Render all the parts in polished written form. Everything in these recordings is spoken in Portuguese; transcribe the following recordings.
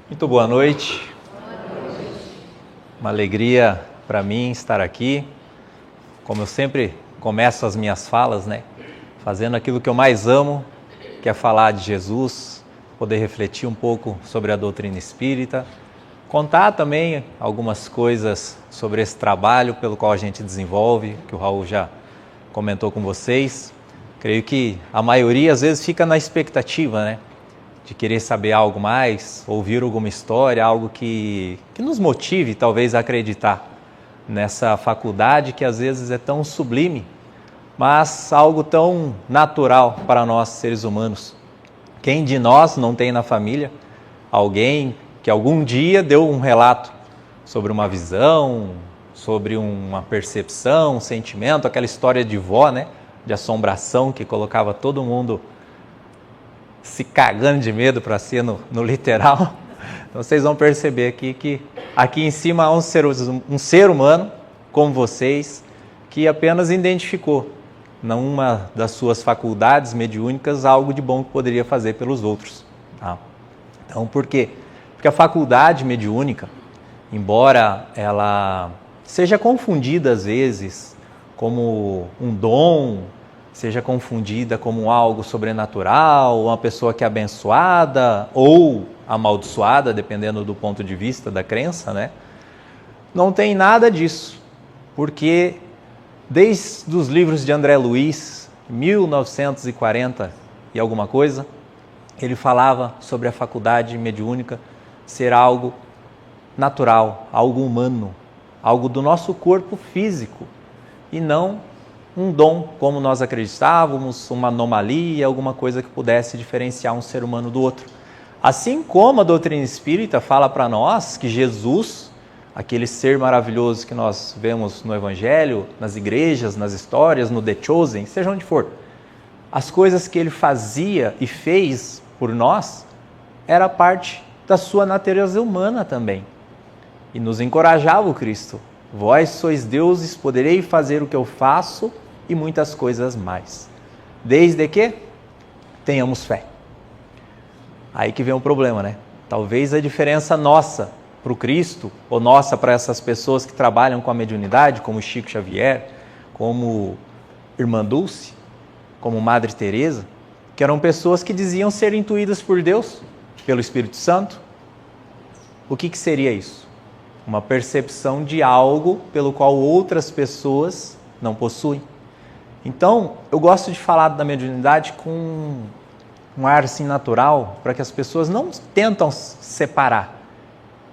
Muito boa noite. Uma alegria para mim estar aqui. Como eu sempre começo as minhas falas, fazendo aquilo que eu mais amo, que é falar de Jesus, poder refletir um pouco sobre a doutrina espírita, contar também algumas coisas sobre esse trabalho pelo qual a gente desenvolve, que o Raul já comentou com vocês. Creio que a maioria às vezes fica na expectativa, de querer saber algo mais, ouvir alguma história, algo que nos motive talvez a acreditar nessa faculdade que às vezes é tão sublime, mas algo tão natural para nós seres humanos. Quem de nós não tem na família alguém que algum dia deu um relato sobre uma visão, sobre uma percepção, um sentimento, aquela história de vó, de assombração que colocava todo mundo se cagando de medo para ser no literal. Então vocês vão perceber aqui que aqui em cima há um ser humano como vocês que apenas identificou numa das suas faculdades mediúnicas algo de bom que poderia fazer pelos outros. Tá? Então por quê? Porque a faculdade mediúnica, embora ela seja confundida às vezes como um dom, seja confundida como algo sobrenatural, uma pessoa que é abençoada ou amaldiçoada, dependendo do ponto de vista da crença, não tem nada disso, porque desde os livros de André Luiz, 1940 e alguma coisa, ele falava sobre a faculdade mediúnica ser algo natural, algo humano, algo do nosso corpo físico e não um dom, como nós acreditávamos, uma anomalia, alguma coisa que pudesse diferenciar um ser humano do outro. Assim como a doutrina espírita fala para nós que Jesus, aquele ser maravilhoso que nós vemos no Evangelho, nas igrejas, nas histórias, no The Chosen, seja onde for, as coisas que ele fazia e fez por nós, era parte da sua natureza humana também. E nos encorajava o Cristo. Vós sois deuses, poderei fazer o que eu faço e muitas coisas mais, desde que tenhamos fé. Aí que vem o problema, Talvez a diferença nossa para o Cristo, ou nossa para essas pessoas que trabalham com a mediunidade, como Chico Xavier, como Irmã Dulce, como Madre Teresa, que eram pessoas que diziam ser intuídas por Deus, pelo Espírito Santo. O que seria isso? Uma percepção de algo pelo qual outras pessoas não possuem. Então, eu gosto de falar da mediunidade com um ar assim natural, para que as pessoas não tentam separar,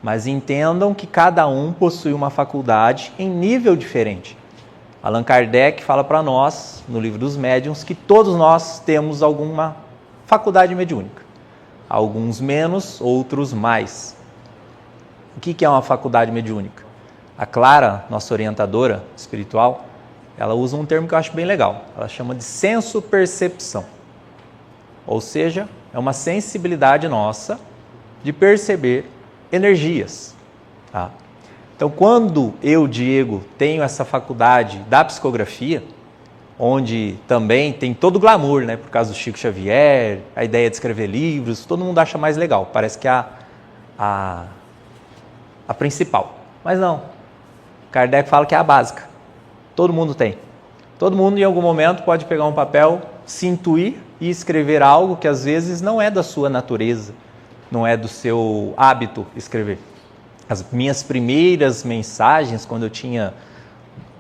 mas entendam que cada um possui uma faculdade em nível diferente. Allan Kardec fala para nós, no livro dos médiuns, que todos nós temos alguma faculdade mediúnica. Alguns menos, outros mais. O que é uma faculdade mediúnica? A Clara, nossa orientadora espiritual, ela usa um termo que eu acho bem legal. Ela chama de senso-percepção. Ou seja, é uma sensibilidade nossa de perceber energias. Tá? Então, quando eu, Diego, tenho essa faculdade da psicografia, onde também tem todo o glamour, por causa do Chico Xavier, a ideia de escrever livros, todo mundo acha mais legal. Parece que é a principal. Mas não. Kardec fala que é a básica. Todo mundo tem. Todo mundo, em algum momento, pode pegar um papel, se intuir e escrever algo que, às vezes, não é da sua natureza, não é do seu hábito escrever. As minhas primeiras mensagens, quando eu tinha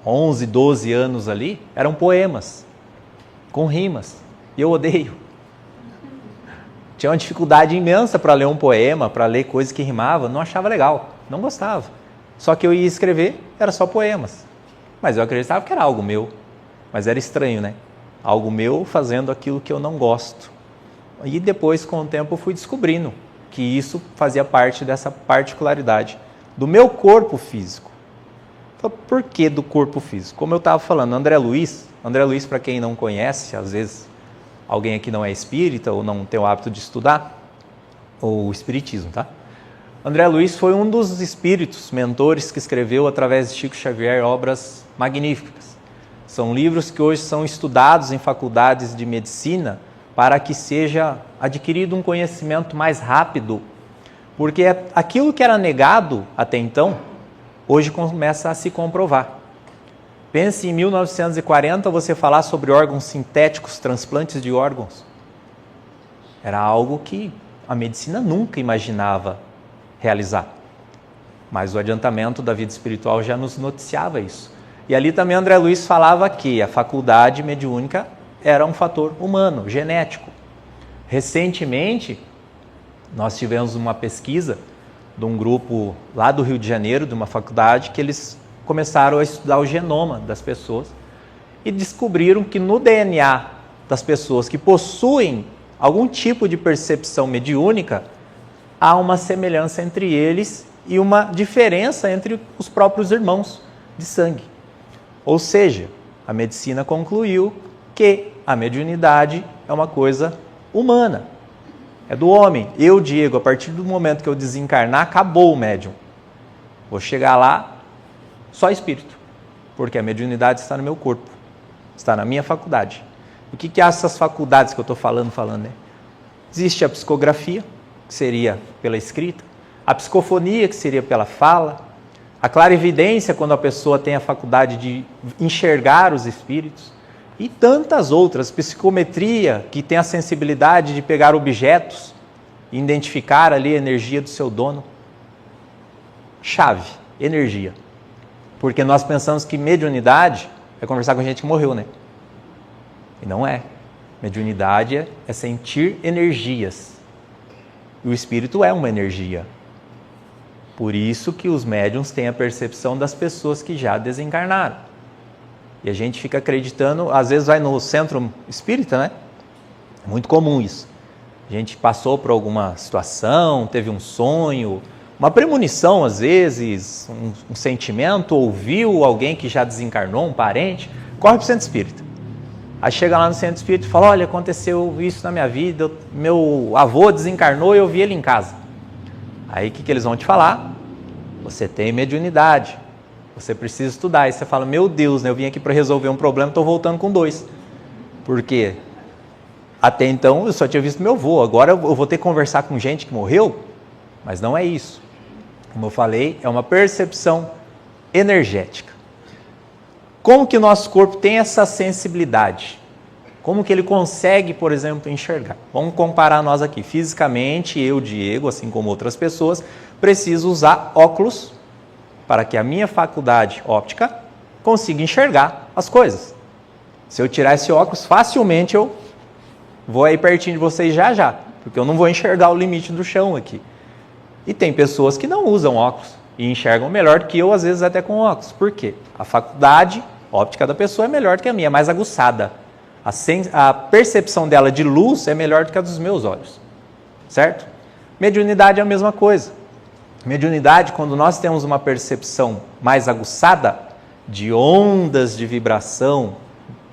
11, 12 anos ali, eram poemas, com rimas. E eu odeio. Tinha uma dificuldade imensa para ler um poema, para ler coisas que rimavam, não achava legal, não gostava. Só que eu ia escrever, era só poemas. Mas eu acreditava que era algo meu, mas era estranho, Algo meu fazendo aquilo que eu não gosto. E depois, com o tempo, eu fui descobrindo que isso fazia parte dessa particularidade do meu corpo físico. Então, por que do corpo físico? Como eu estava falando, André Luiz, para quem não conhece, às vezes alguém aqui não é espírita ou não tem o hábito de estudar, ou espiritismo, tá? André Luiz foi um dos espíritos, mentores, que escreveu, através de Chico Xavier, obras magníficas. São livros que hoje são estudados em faculdades de medicina para que seja adquirido um conhecimento mais rápido Porque aquilo que era negado até então, hoje começa a se comprovar. Pense em 1940 você falar sobre órgãos sintéticos, transplantes de órgãos. Era algo que a medicina nunca imaginava realizar. Mas o adiantamento da vida espiritual já nos noticiava isso. E ali também André Luiz falava que a faculdade mediúnica era um fator humano, genético. Recentemente, nós tivemos uma pesquisa de um grupo lá do Rio de Janeiro, de uma faculdade, que eles começaram a estudar o genoma das pessoas e descobriram que no DNA das pessoas que possuem algum tipo de percepção mediúnica, há uma semelhança entre eles e uma diferença entre os próprios irmãos de sangue. Ou seja, a medicina concluiu que a mediunidade é uma coisa humana, é do homem. Eu, Diego, a partir do momento que eu desencarnar, acabou o médium. Vou chegar lá só espírito, porque a mediunidade está no meu corpo, está na minha faculdade. O que é essas faculdades que eu estou falando, né? Existe a psicografia, que seria pela escrita, a psicofonia, que seria pela fala, a clarividência, quando a pessoa tem a faculdade de enxergar os espíritos, e tantas outras, psicometria, que tem a sensibilidade de pegar objetos e identificar ali a energia do seu dono. Chave, energia. Porque nós pensamos que mediunidade é conversar com gente que morreu, né? E não é. Mediunidade é sentir energias. E o espírito é uma energia. Por isso que os médiuns têm a percepção das pessoas que já desencarnaram. E a gente fica acreditando, às vezes vai no centro espírita, né? É muito comum isso. A gente passou por alguma situação, teve um sonho, uma premonição às vezes, um sentimento, ouviu alguém que já desencarnou, um parente, corre para o centro espírita. Aí chega lá no centro espírita e fala, olha, aconteceu isso na minha vida, meu avô desencarnou e eu vi ele em casa. Aí o que eles vão te falar? Você tem mediunidade, você precisa estudar. Aí você fala, meu Deus, né, eu vim aqui para resolver um problema, estou voltando com 2. Por quê? Até então eu só tinha visto meu avô, agora eu vou ter que conversar com gente que morreu? Mas não é isso. Como eu falei, é uma percepção energética. Como que o nosso corpo tem essa sensibilidade? Como que ele consegue, por exemplo, enxergar? Vamos comparar nós aqui. Fisicamente, eu, Diego, assim como outras pessoas, preciso usar óculos para que a minha faculdade óptica consiga enxergar as coisas. Se eu tirar esse óculos, facilmente eu vou aí pertinho de vocês já, porque eu não vou enxergar o limite do chão aqui. E tem pessoas que não usam óculos e enxergam melhor do que eu, às vezes até com óculos. Por quê? A faculdade óptica da pessoa é melhor do que a minha, é mais aguçada. A percepção dela de luz é melhor do que a dos meus olhos. Certo? Mediunidade é a mesma coisa. Mediunidade, quando nós temos uma percepção mais aguçada de ondas de vibração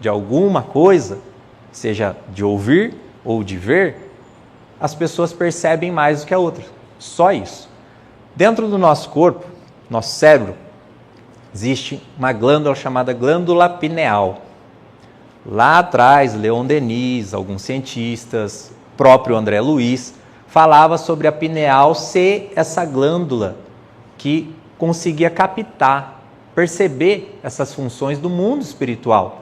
de alguma coisa, seja de ouvir ou de ver, as pessoas percebem mais do que a outra. Só isso. Dentro do nosso corpo, nosso cérebro, existe uma glândula chamada glândula pineal. Lá atrás, Leon Denis, alguns cientistas, próprio André Luiz, falava sobre a pineal ser essa glândula que conseguia captar, perceber essas funções do mundo espiritual.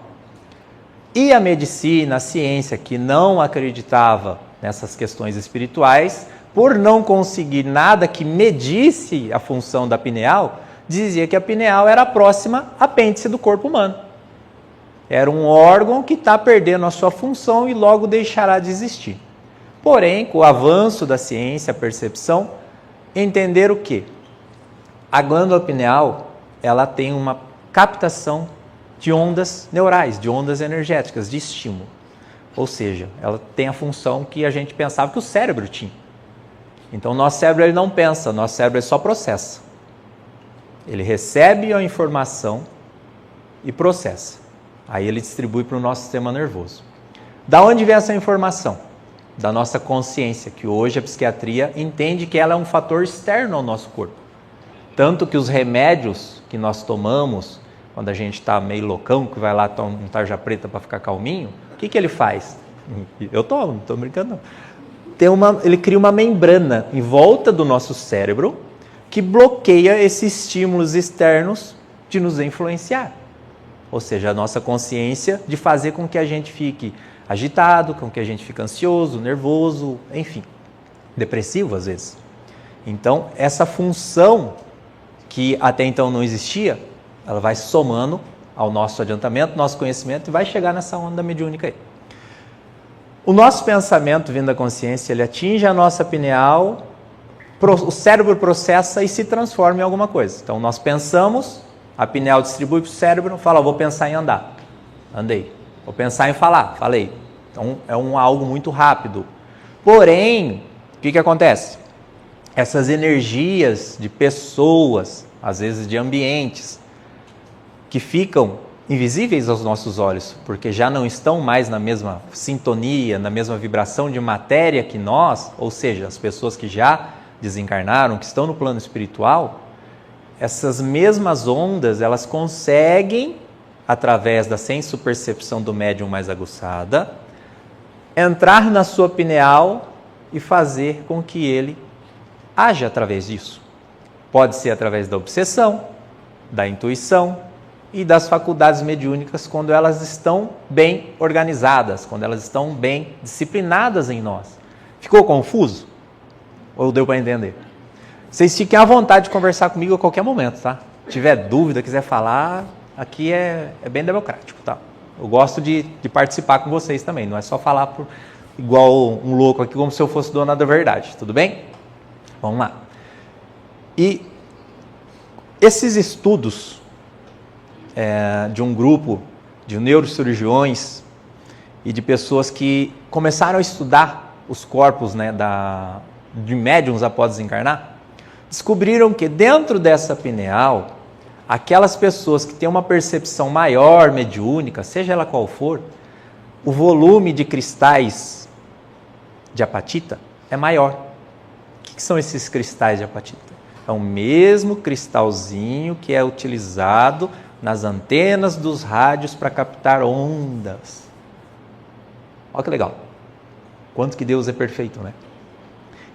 E a medicina, a ciência, que não acreditava nessas questões espirituais, por não conseguir nada que medisse a função da pineal, dizia que a pineal era a próxima apêndice do corpo humano. Era um órgão que está perdendo a sua função e logo deixará de existir. Porém, com o avanço da ciência, a percepção, entenderam o quê? A glândula pineal, ela tem uma captação de ondas neurais, de ondas energéticas, de estímulo. Ou seja, ela tem a função que a gente pensava que o cérebro tinha. Então, nosso cérebro ele não pensa, nosso cérebro ele só processa. Ele recebe a informação e processa. Aí ele distribui para o nosso sistema nervoso. Da onde vem essa informação? Da nossa consciência, que hoje a psiquiatria entende que ela é um fator externo ao nosso corpo. Tanto que os remédios que nós tomamos, quando a gente está meio loucão, que vai lá tomar um tarja preta para ficar calminho, o que ele faz? Eu tomo, não estou brincando não. ele cria uma membrana em volta do nosso cérebro que bloqueia esses estímulos externos de nos influenciar. Ou seja, a nossa consciência de fazer com que a gente fique agitado, com que a gente fique ansioso, nervoso, enfim, depressivo às vezes. Então, essa função que até então não existia, ela vai somando ao nosso adiantamento, nosso conhecimento e vai chegar nessa onda mediúnica aí. O nosso pensamento vindo da consciência, ele atinge a nossa pineal, o cérebro processa e se transforma em alguma coisa. Então, nós pensamos, a pineal distribui para o cérebro, fala, vou pensar em andar, andei. Vou pensar em falar, falei. Então, é algo muito rápido. Porém, o que acontece? Essas energias de pessoas, às vezes de ambientes, que ficam invisíveis aos nossos olhos, porque já não estão mais na mesma sintonia, na mesma vibração de matéria que nós, ou seja, as pessoas que já desencarnaram, que estão no plano espiritual, essas mesmas ondas, elas conseguem, através da senso-percepção do médium mais aguçada, entrar na sua pineal e fazer com que ele haja através disso. Pode ser através da obsessão, da intuição e das faculdades mediúnicas quando elas estão bem organizadas, quando elas estão bem disciplinadas em nós. Ficou confuso? Ou deu para entender? Vocês fiquem à vontade de conversar comigo a qualquer momento, tá? Se tiver dúvida, quiser falar, aqui é bem democrático, tá? Eu gosto de participar com vocês também, não é só falar igual um louco aqui, como se eu fosse dona da verdade, tudo bem? Vamos lá. E esses estudos de um grupo de neurocirurgiões e de pessoas que começaram a estudar os corpos, né, de médiums após desencarnar, descobriram que dentro dessa pineal, aquelas pessoas que têm uma percepção maior, mediúnica, seja ela qual for, o volume de cristais de apatita é maior. O que são esses cristais de apatita? É o mesmo cristalzinho que é utilizado nas antenas dos rádios para captar ondas. Olha que legal. Quanto que Deus é perfeito, né?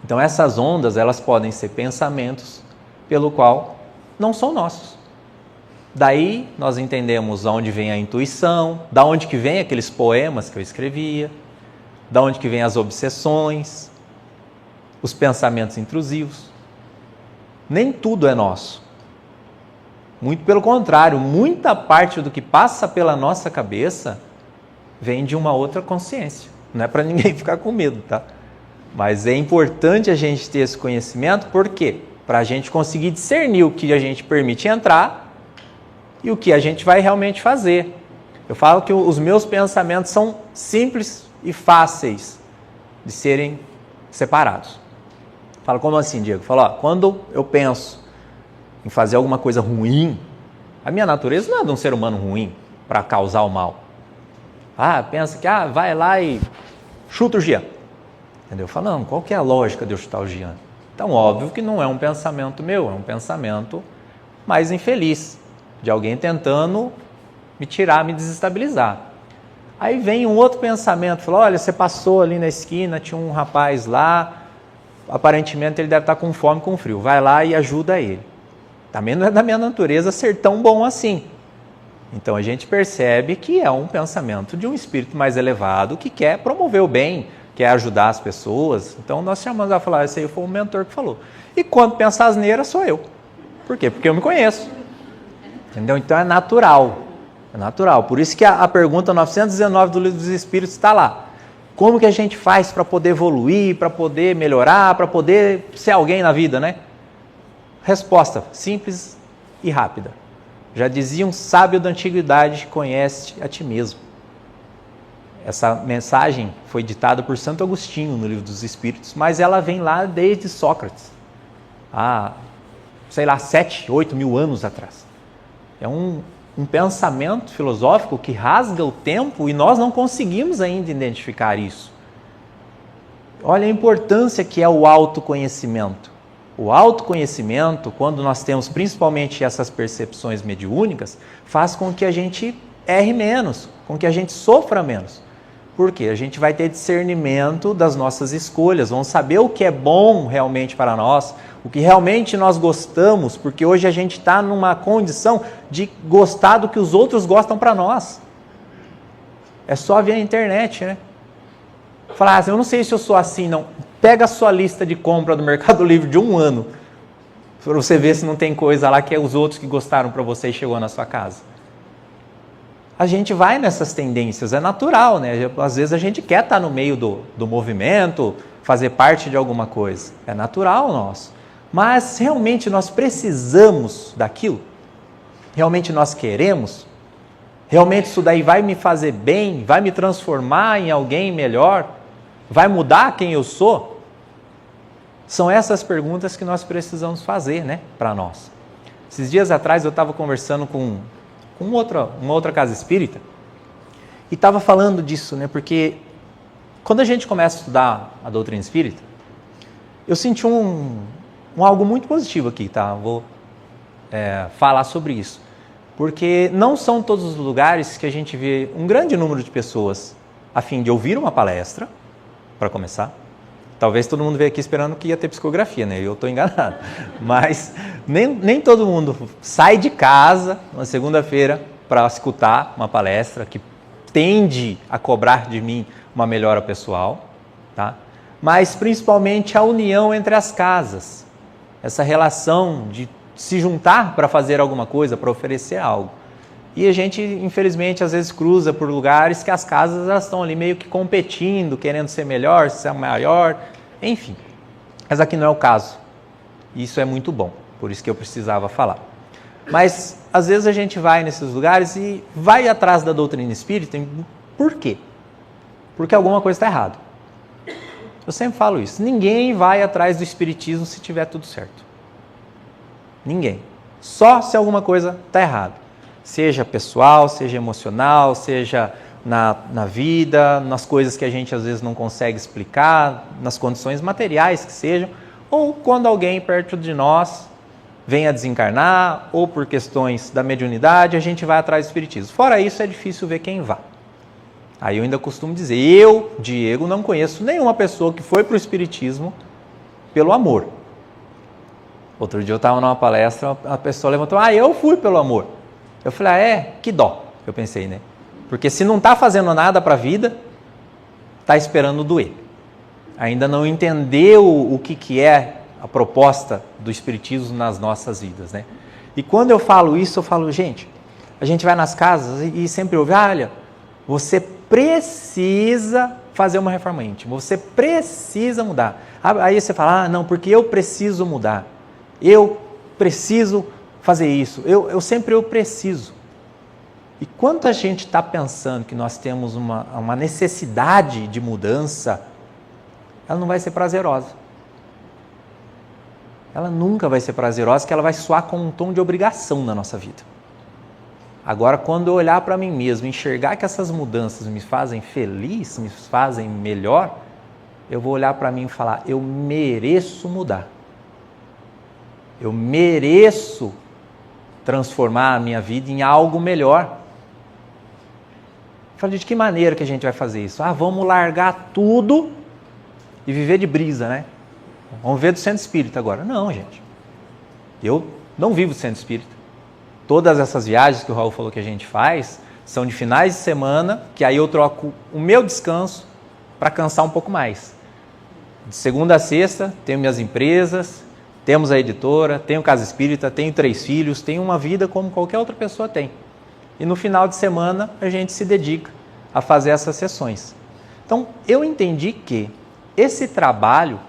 Então essas ondas, elas podem ser pensamentos pelo qual não são nossos. Daí nós entendemos de onde vem a intuição, da onde que vem aqueles poemas que eu escrevia, da onde que vem as obsessões, os pensamentos intrusivos. Nem tudo é nosso. Muito pelo contrário, muita parte do que passa pela nossa cabeça vem de uma outra consciência. Não é para ninguém ficar com medo, tá? Mas é importante a gente ter esse conhecimento, por quê? Para a gente conseguir discernir o que a gente permite entrar e o que a gente vai realmente fazer. Eu falo que os meus pensamentos são simples e fáceis de serem separados. Fala, como assim, Diego? Fala, quando eu penso em fazer alguma coisa ruim, a minha natureza não é de um ser humano ruim para causar o mal. Pensa que vai lá e chuta o Jean. Entendeu? Fala, não, qual que é a lógica de eu chutar o Jean? Então, óbvio que não é um pensamento meu, é um pensamento mais infeliz, de alguém tentando me tirar, me desestabilizar. Aí vem um outro pensamento, fala, olha, você passou ali na esquina, tinha um rapaz lá, aparentemente ele deve estar com fome, com frio, vai lá e ajuda ele. Também não é da minha natureza ser tão bom assim. Então a gente percebe que é um pensamento de um espírito mais elevado que quer promover o bem, quer ajudar as pessoas. Então nós chamamos a falar, esse aí foi o mentor que falou. E quando pensa asneira sou eu. Por quê? Porque eu me conheço. Entendeu? Então é natural. É natural. Por isso que a pergunta 919 do Livro dos Espíritos está lá. Como que a gente faz para poder evoluir, para poder melhorar, para poder ser alguém na vida, né? Resposta simples e rápida. Já dizia um sábio da antiguidade, conhece a ti mesmo. Essa mensagem foi ditada por Santo Agostinho no Livro dos Espíritos, mas ela vem lá desde Sócrates, há, 7, 8 mil anos atrás. É um pensamento filosófico que rasga o tempo e nós não conseguimos ainda identificar isso. Olha a importância que é o autoconhecimento. O autoconhecimento, quando nós temos principalmente essas percepções mediúnicas, faz com que a gente erre menos, com que a gente sofra menos. Por quê? A gente vai ter discernimento das nossas escolhas, vamos saber o que é bom realmente para nós, o que realmente nós gostamos, porque hoje a gente está numa condição de gostar do que os outros gostam para nós. É só ver a internet, né? Falar assim, eu não sei se eu sou assim, não. Pega a sua lista de compra do Mercado Livre de um ano, para você ver se não tem coisa lá que é os outros que gostaram para você e chegou na sua casa. A gente vai nessas tendências, é natural, né? Às vezes a gente quer estar no meio do movimento, fazer parte de alguma coisa. É natural nosso. Mas realmente nós precisamos daquilo? Realmente nós queremos? Realmente isso daí vai me fazer bem? Vai me transformar em alguém melhor? Vai mudar quem eu sou? São essas perguntas que nós precisamos fazer, né, para nós. Esses dias atrás eu estava conversando com uma outra casa espírita e estava falando disso, né, porque quando a gente começa a estudar a doutrina espírita, eu senti algo muito positivo aqui, tá? Vou falar sobre isso. Porque não são todos os lugares que a gente vê um grande número de pessoas a fim de ouvir uma palestra, para começar. Talvez todo mundo veio aqui esperando que ia ter psicografia, né? Eu estou enganado. Mas nem todo mundo sai de casa na segunda-feira para escutar uma palestra que tende a cobrar de mim uma melhora pessoal, tá? Mas principalmente a união entre as casas. Essa relação de se juntar para fazer alguma coisa, para oferecer algo. E a gente, infelizmente, às vezes cruza por lugares que as casas elas estão ali meio que competindo, querendo ser melhor, ser maior, enfim. Mas aqui não é o caso. Isso é muito bom, por isso que eu precisava falar. Mas, às vezes a gente vai nesses lugares e vai atrás da doutrina espírita, por quê? Porque alguma coisa está errada. Eu sempre falo isso, ninguém vai atrás do espiritismo se tiver tudo certo. Ninguém. Só se alguma coisa está errada. Seja pessoal, seja emocional, seja na vida, nas coisas que a gente às vezes não consegue explicar, nas condições materiais que sejam, ou quando alguém perto de nós vem a desencarnar, ou por questões da mediunidade, a gente vai atrás do espiritismo. Fora isso, é difícil ver quem vá. Aí eu ainda costumo dizer, eu, Diego, não conheço nenhuma pessoa que foi para o espiritismo pelo amor. Outro dia eu estava numa palestra, a pessoa levantou, eu fui pelo amor. Eu falei, que dó, eu pensei, né? Porque se não está fazendo nada para a vida, está esperando doer. Ainda não entendeu o que é a proposta do espiritismo nas nossas vidas, né? E quando eu falo isso, eu falo, gente, a gente vai nas casas e sempre ouve, olha, você precisa fazer uma reforma íntima, você precisa mudar. Aí você fala, não, porque eu preciso mudar. Eu preciso fazer isso, eu sempre preciso. E quanto a gente está pensando que nós temos uma necessidade de mudança, ela não vai ser prazerosa. Ela nunca vai ser prazerosa, porque ela vai soar com um tom de obrigação na nossa vida. Agora, quando eu olhar para mim mesmo, enxergar que essas mudanças me fazem feliz, me fazem melhor, eu vou olhar para mim e falar, eu mereço mudar. Eu mereço transformar a minha vida em algo melhor. Eu falei, de que maneira que a gente vai fazer isso? Vamos largar tudo e viver de brisa, né? Vamos ver do centro espírita agora. Não, gente. Eu não vivo do centro espírita. Todas essas viagens que o Raul falou que a gente faz são de finais de semana, que aí eu troco o meu descanso para cansar um pouco mais. De segunda a sexta, tenho minhas empresas, temos a editora, tenho casa espírita, tenho 3 filhos, tenho uma vida como qualquer outra pessoa tem. E no final de semana a gente se dedica a fazer essas sessões. Então eu entendi que esse trabalho,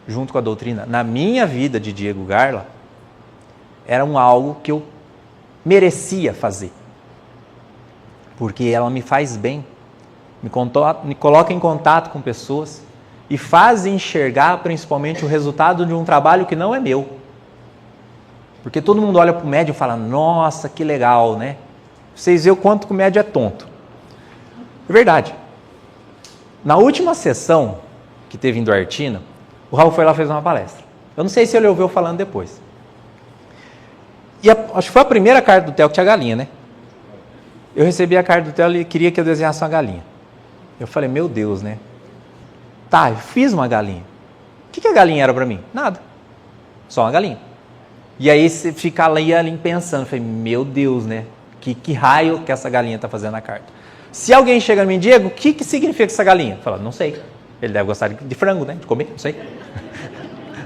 junto com a doutrina, na minha vida de Diego Garla, era algo que eu merecia fazer. Porque ela me faz bem, me coloca em contato com pessoas, e faz enxergar principalmente o resultado de um trabalho que não é meu. Porque todo mundo olha para o médium e fala, nossa, que legal, né? Vocês veem o quanto que o médium é tonto. É verdade. Na última sessão que teve em Duartina, o Raul foi lá e fez uma palestra. Eu não sei se ele ouviu falando depois. E acho que foi a primeira carta do Theo que tinha galinha, né? Eu recebi a carta do Theo e ele queria que eu desenhasse uma galinha. Eu falei, meu Deus, né? Tá, eu fiz uma galinha. O que a galinha era para mim? Nada. Só uma galinha. E aí você fica ali pensando, falei, meu Deus, né? Que raio que essa galinha está fazendo na carta? Se alguém chega e me Diego, o que significa essa galinha? Eu falo, não sei. Ele deve gostar de frango, né? De comer, não sei.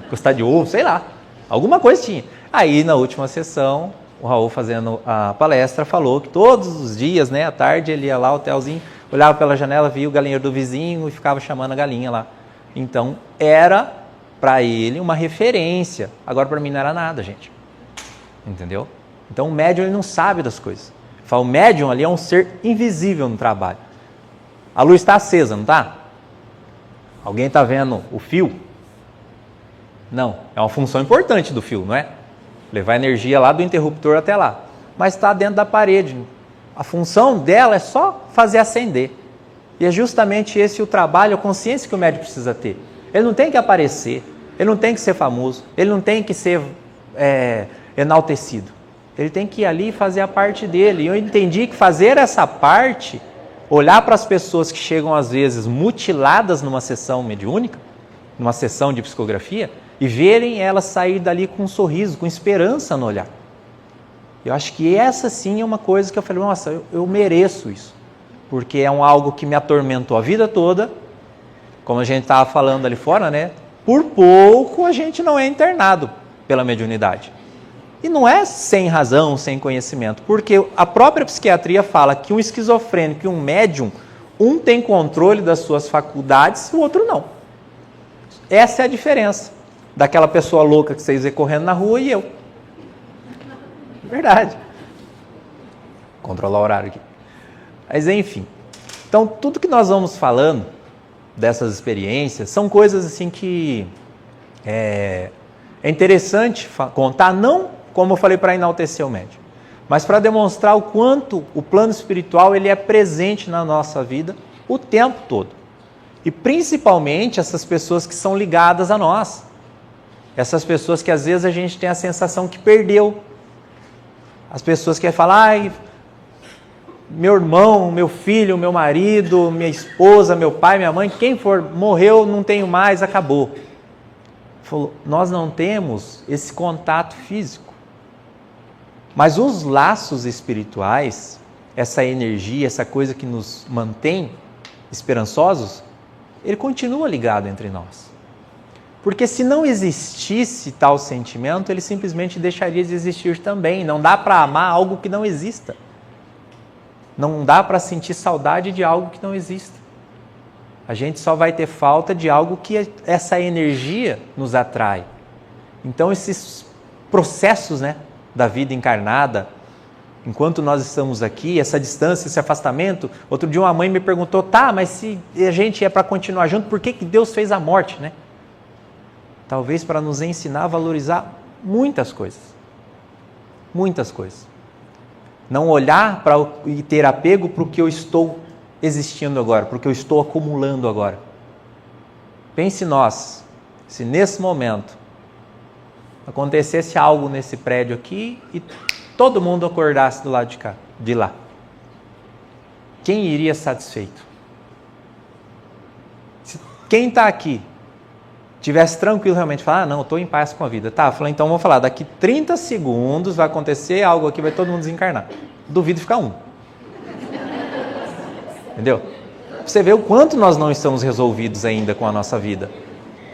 Gostar de ovo, sei lá. Alguma coisa tinha. Aí na última sessão, o Raul fazendo a palestra falou que todos os dias, né, à tarde, ele ia lá ao hotelzinho, olhava pela janela, via o galinheiro do vizinho e ficava chamando a galinha lá. Então era para ele uma referência. Agora para mim não era nada, gente. Entendeu? Então o médium ele não sabe das coisas. Fala, o médium ali é um ser invisível no trabalho. A luz está acesa, não está? Alguém está vendo o fio? Não, é uma função importante do fio, não é? Levar energia lá do interruptor até lá. Mas está dentro da parede. A função dela é só fazer acender. E é justamente esse o trabalho, a consciência que o médium precisa ter. Ele não tem que aparecer, ele não tem que ser famoso, ele não tem que ser enaltecido. Ele tem que ir ali e fazer a parte dele. E eu entendi que fazer essa parte, olhar para as pessoas que chegam às vezes mutiladas numa sessão mediúnica, numa sessão de psicografia, e verem elas sair dali com um sorriso, com esperança no olhar. Eu acho que essa sim é uma coisa que eu falei, nossa, eu mereço isso. Porque é algo que me atormentou a vida toda, como a gente estava falando ali fora, né? Por pouco a gente não é internado pela mediunidade. E não é sem razão, sem conhecimento, porque a própria psiquiatria fala que um esquizofrênico e um médium, um tem controle das suas faculdades e o outro não. Essa é a diferença daquela pessoa louca que vocês vê correndo na rua e eu. Verdade. Controlar o horário aqui. Mas enfim. Então, tudo que nós vamos falando dessas experiências são coisas assim que é interessante contar, não como eu falei para enaltecer o médium, mas para demonstrar o quanto o plano espiritual ele é presente na nossa vida o tempo todo. E principalmente essas pessoas que são ligadas a nós. Essas pessoas que às vezes a gente tem a sensação que perdeu. As pessoas que falam, ai, meu irmão, meu filho, meu marido, minha esposa, meu pai, minha mãe, quem for, morreu, não tenho mais, acabou. Falou, nós não temos esse contato físico. Mas os laços espirituais, essa energia, essa coisa que nos mantém esperançosos, ele continua ligado entre nós. Porque se não existisse tal sentimento, ele simplesmente deixaria de existir também. Não dá para amar algo que não exista. Não dá para sentir saudade de algo que não exista. A gente só vai ter falta de algo que essa energia nos atrai. Então esses processos, né, da vida encarnada, enquanto nós estamos aqui, essa distância, esse afastamento, outro dia uma mãe me perguntou, tá, mas se a gente é para continuar junto, por que Deus fez a morte, né? Talvez para nos ensinar a valorizar muitas coisas. Muitas coisas. Não olhar e ter apego para o que eu estou existindo agora, para o que eu estou acumulando agora. Pense nós, se nesse momento acontecesse algo nesse prédio aqui e todo mundo acordasse do lado de cá, de lá. Quem iria satisfeito? Se quem está aqui tivesse tranquilo realmente, falar, não, eu estou em paz com a vida. Tá, falei, então vamos falar, daqui 30 segundos vai acontecer algo aqui, vai todo mundo desencarnar. Duvido ficar um. Entendeu? Você vê o quanto nós não estamos resolvidos ainda com a nossa vida.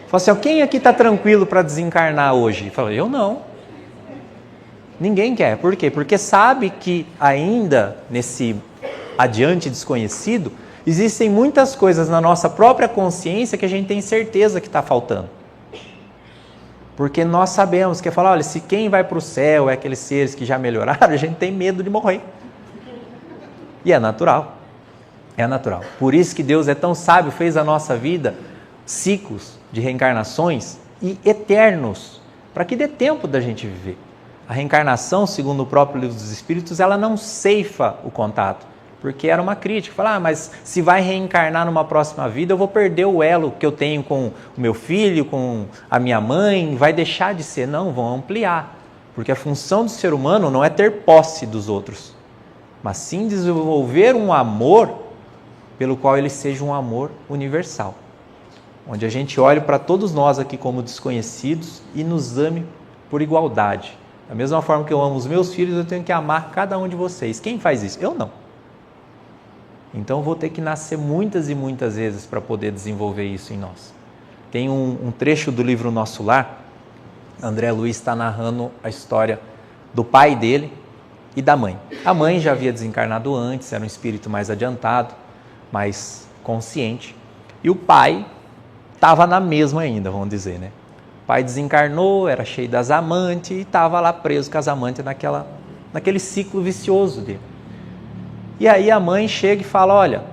Fala assim, quem aqui está tranquilo para desencarnar hoje? Fala, eu não. Ninguém quer. Por quê? Porque sabe que ainda nesse adiante desconhecido, existem muitas coisas na nossa própria consciência que a gente tem certeza que está faltando. Porque nós sabemos que falar, olha, se quem vai para o céu é aqueles seres que já melhoraram, a gente tem medo de morrer. E é natural. É natural. Por isso que Deus é tão sábio, fez a nossa vida ciclos de reencarnações e eternos, para que dê tempo da gente viver. A reencarnação, segundo o próprio Livro dos Espíritos, ela não ceifa o contato, porque era uma crítica. Falar, mas se vai reencarnar numa próxima vida, eu vou perder o elo que eu tenho com o meu filho, com a minha mãe, vai deixar de ser. Não, vão ampliar, porque a função do ser humano não é ter posse dos outros, mas sim desenvolver um amor pelo qual ele seja um amor universal, onde a gente olhe para todos nós aqui como desconhecidos e nos ame por igualdade. Da mesma forma que eu amo os meus filhos, eu tenho que amar cada um de vocês. Quem faz isso? Eu não. Então eu vou ter que nascer muitas e muitas vezes para poder desenvolver isso em nós. Tem um trecho do livro Nosso Lar, André Luiz está narrando a história do pai dele e da mãe. A mãe já havia desencarnado antes, era um espírito mais adiantado, mais consciente. E o pai estava na mesma ainda, vamos dizer, né? O pai desencarnou, era cheio das amantes e estava lá preso com as amantes naquele ciclo vicioso dele. E aí a mãe chega e fala, olha,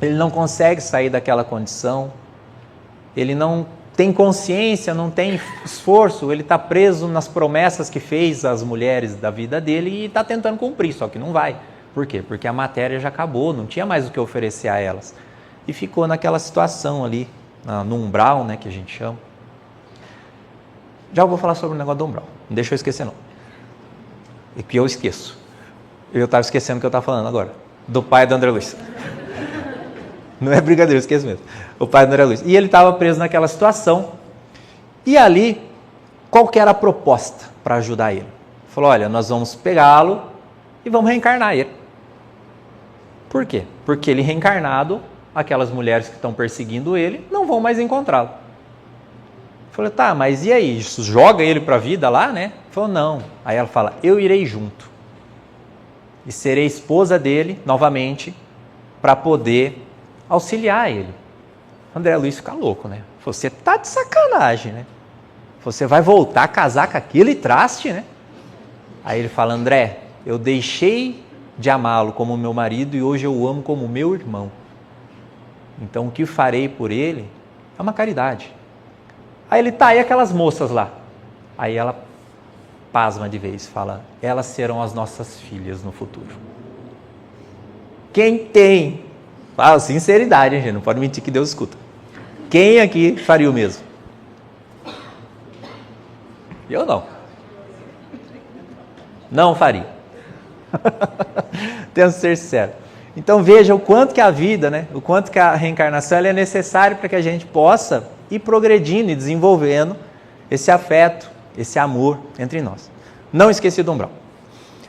ele não consegue sair daquela condição, ele não tem consciência, não tem esforço, ele está preso nas promessas que fez às mulheres da vida dele e está tentando cumprir, só que não vai. Por quê? Porque a matéria já acabou, não tinha mais o que oferecer a elas. E ficou naquela situação ali, no umbral, né, que a gente chama. Já vou falar sobre o negócio do umbral, não deixa eu esquecer não. E que eu esqueço. Eu estava esquecendo o que eu estava falando agora, do pai do André Luiz. Não é brincadeira, eu esqueço mesmo. O pai do André Luiz. E ele estava preso naquela situação. E ali, qual que era a proposta para ajudar ele? Falou, olha, nós vamos pegá-lo e vamos reencarnar ele. Por quê? Porque ele reencarnado, aquelas mulheres que estão perseguindo ele, não vão mais encontrá-lo. Falei, tá, mas e aí? Isso joga ele para a vida lá, né? Falou, não. Aí ela fala, eu irei junto. E serei esposa dele, novamente, para poder auxiliar ele. André Luiz fica louco, né? Você tá de sacanagem, né? Você vai voltar a casar com aquele traste, né? Aí ele fala, André, eu deixei de amá-lo como meu marido e hoje eu o amo como meu irmão. Então o que farei por ele é uma caridade. Aí ele tá aí aquelas moças lá. Aí ela pasma de vez, fala, elas serão as nossas filhas no futuro. Quem tem? Fala, sinceridade, hein, gente? Não pode mentir que Deus escuta. Quem aqui faria o mesmo? Eu não. Não faria. Tenho que ser sincero. Então veja o quanto que a vida, né? O quanto que a reencarnação ela é necessária para que a gente possa ir progredindo e desenvolvendo esse afeto, esse amor entre nós. Não esqueci do umbral.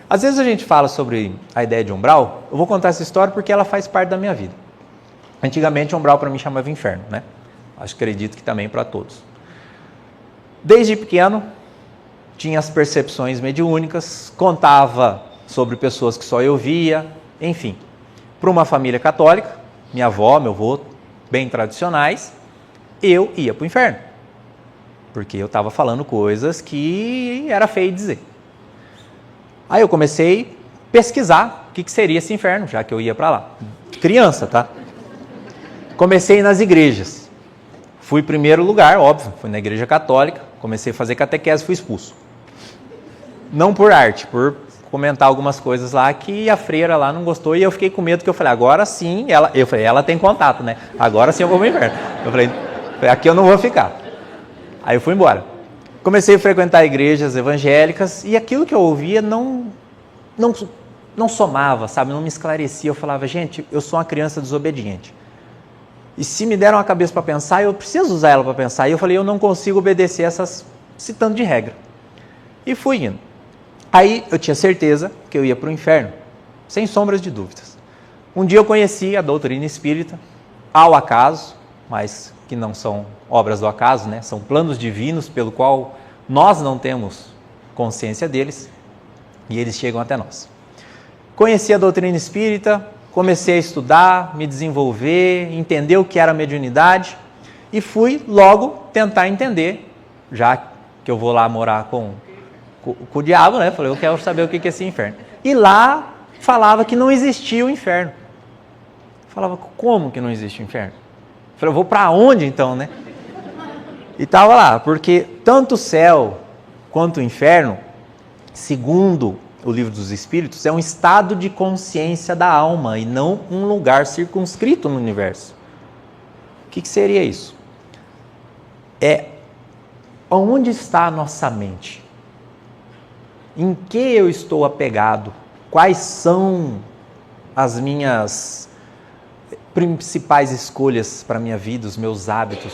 Às vezes a gente fala sobre a ideia de umbral, eu vou contar essa história porque ela faz parte da minha vida. Antigamente, umbral para mim chamava inferno, né? Acredito que também para todos. Desde pequeno, tinha as percepções mediúnicas, contava sobre pessoas que só eu via, enfim. Para uma família católica, minha avó, meu avô, bem tradicionais, eu ia para o inferno. Porque eu estava falando coisas que era feio dizer. Aí eu comecei a pesquisar o que seria esse inferno, já que eu ia para lá. Criança, tá? Comecei nas igrejas. Fui em primeiro lugar, óbvio, fui na igreja católica, comecei a fazer catequese e fui expulso. Não por arte, por comentar algumas coisas lá que a freira lá não gostou e eu fiquei com medo, que eu falei, agora sim, ela tem contato, né? Agora sim eu vou para o inferno. Eu falei, aqui eu não vou ficar. Aí eu fui embora. Comecei a frequentar igrejas evangélicas e aquilo que eu ouvia não somava, sabe? Não me esclarecia. Eu falava, gente, eu sou uma criança desobediente. E se me deram a cabeça para pensar, eu preciso usar ela para pensar. E eu falei, eu não consigo obedecer esse tanto de regra. E fui indo. Aí eu tinha certeza que eu ia para o inferno, sem sombras de dúvidas. Um dia eu conheci a doutrina espírita, ao acaso, mas que não são obras do acaso, né? São planos divinos pelo qual nós não temos consciência deles e eles chegam até nós. Conheci a doutrina espírita, comecei a estudar, me desenvolver, entender o que era mediunidade e fui logo tentar entender, já que eu vou lá morar com o diabo, né? Falei, eu quero saber o que é esse inferno. E lá falava que não existia o inferno. Falava, como que não existe o inferno? Falei, eu vou para onde então, né? E estava lá, porque tanto o céu quanto o inferno, segundo o Livro dos Espíritos, é um estado de consciência da alma e não um lugar circunscrito no universo. O que seria isso? É onde está a nossa mente? Em que eu estou apegado? Quais são as minhas principais escolhas para a minha vida, os meus hábitos.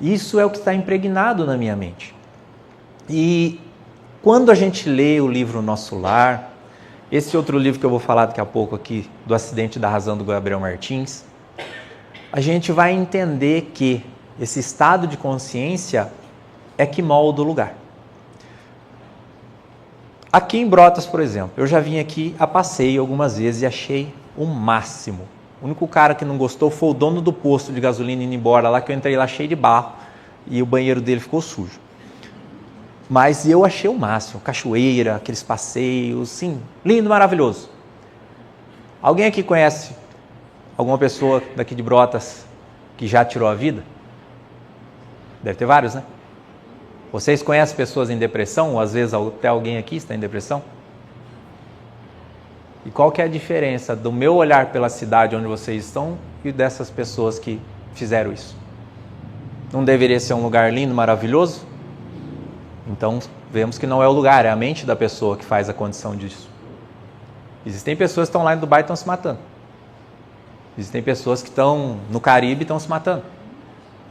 Isso é o que está impregnado na minha mente. E quando a gente lê o livro Nosso Lar, esse outro livro que eu vou falar daqui a pouco aqui, do Acidente da Razão, do Gabriel Martins, a gente vai entender que esse estado de consciência é que molda o lugar. Aqui em Brotas, por exemplo, eu já vim aqui a passeio algumas vezes e achei o máximo. O único cara que não gostou foi o dono do posto de gasolina indo embora lá, que eu entrei lá cheio de barro e o banheiro dele ficou sujo. Mas eu achei o máximo, cachoeira, aqueles passeios, sim, lindo, maravilhoso. Alguém aqui conhece alguma pessoa daqui de Brotas que já tirou a vida? Deve ter vários, né? Vocês conhecem pessoas em depressão? Ou às vezes até alguém aqui está em depressão? E qual que é a diferença do meu olhar pela cidade onde vocês estão e dessas pessoas que fizeram isso? Não deveria ser um lugar lindo, maravilhoso? Então, vemos que não é o lugar, é a mente da pessoa que faz a condição disso. Existem pessoas que estão lá em Dubai e estão se matando. Existem pessoas que estão no Caribe e estão se matando.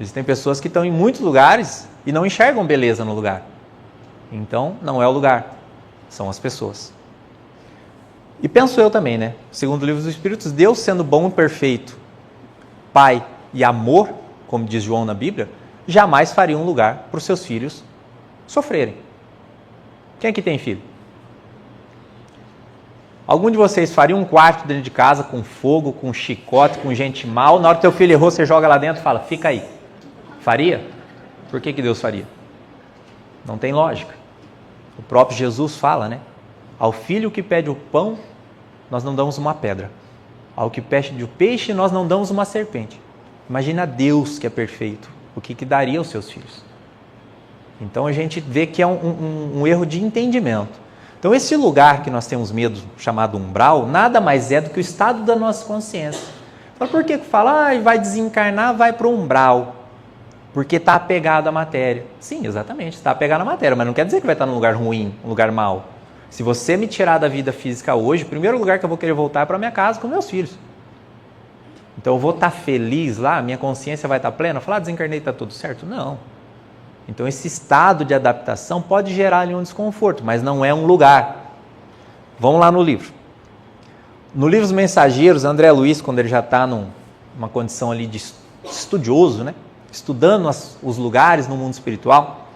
Existem pessoas que estão em muitos lugares e não enxergam beleza no lugar. Então, não é o lugar, são as pessoas. E penso eu também, né? Segundo o Livro dos Espíritos, Deus sendo bom e perfeito, Pai e amor, como diz João na Bíblia, jamais faria um lugar para os seus filhos sofrerem. Quem aqui tem filho? Algum de vocês faria um quarto dentro de casa com fogo, com chicote, com gente mal? Na hora que teu filho errou, você joga lá dentro e fala, fica aí. Faria? Por que Deus faria? Não tem lógica. O próprio Jesus fala, né? Ao filho que pede o pão, nós não damos uma pedra. Ao que pede o peixe, nós não damos uma serpente. Imagina Deus que é perfeito. O que daria aos seus filhos? Então a gente vê que é um erro de entendimento. Então esse lugar que nós temos medo, chamado umbral, nada mais é do que o estado da nossa consciência. Fala, por que fala, vai desencarnar, vai para o umbral? Porque está apegado à matéria. Sim, exatamente, está apegado à matéria, mas não quer dizer que vai estar num lugar ruim, um lugar mau. Se você me tirar da vida física hoje, o primeiro lugar que eu vou querer voltar é para minha casa com meus filhos. Então eu vou estar feliz lá, minha consciência vai estar plena? Falar, desencarnei, está tudo certo? Não. Então esse estado de adaptação pode gerar ali um desconforto, mas não é um lugar. Vamos lá no livro. No livro Os Mensageiros, André Luiz, quando ele já está numa condição ali de estudioso, né? Estudando os lugares no mundo espiritual,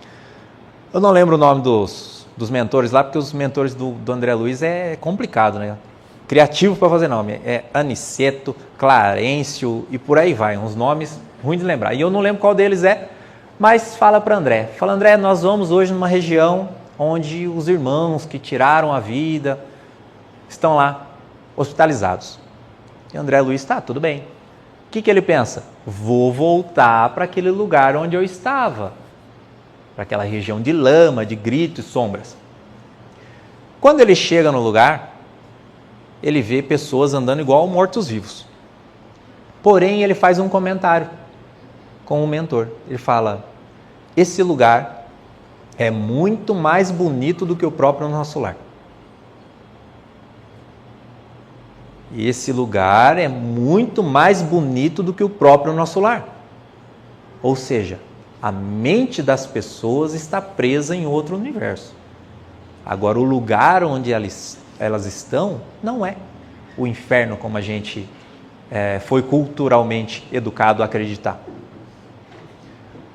eu não lembro o nome dos mentores lá, porque os mentores do André Luiz é complicado, né? Criativo para fazer nome, é Aniceto, Clarencio e por aí vai, uns nomes ruins de lembrar. E eu não lembro qual deles é, mas fala para André. Fala, André, nós vamos hoje numa região onde os irmãos que tiraram a vida estão lá, hospitalizados. E André Luiz, tá, tudo bem. O que ele pensa? Vou voltar para aquele lugar onde eu estava, para aquela região de lama, de grito e sombras. Quando ele chega no lugar, ele vê pessoas andando igual mortos-vivos. Porém, ele faz um comentário com o mentor. Ele fala, esse lugar é muito mais bonito do que o próprio nosso lar. E esse lugar é muito mais bonito do que o próprio nosso lar. Ou seja, a mente das pessoas está presa em outro universo. Agora, o lugar onde elas estão não é o inferno como a gente foi culturalmente educado a acreditar.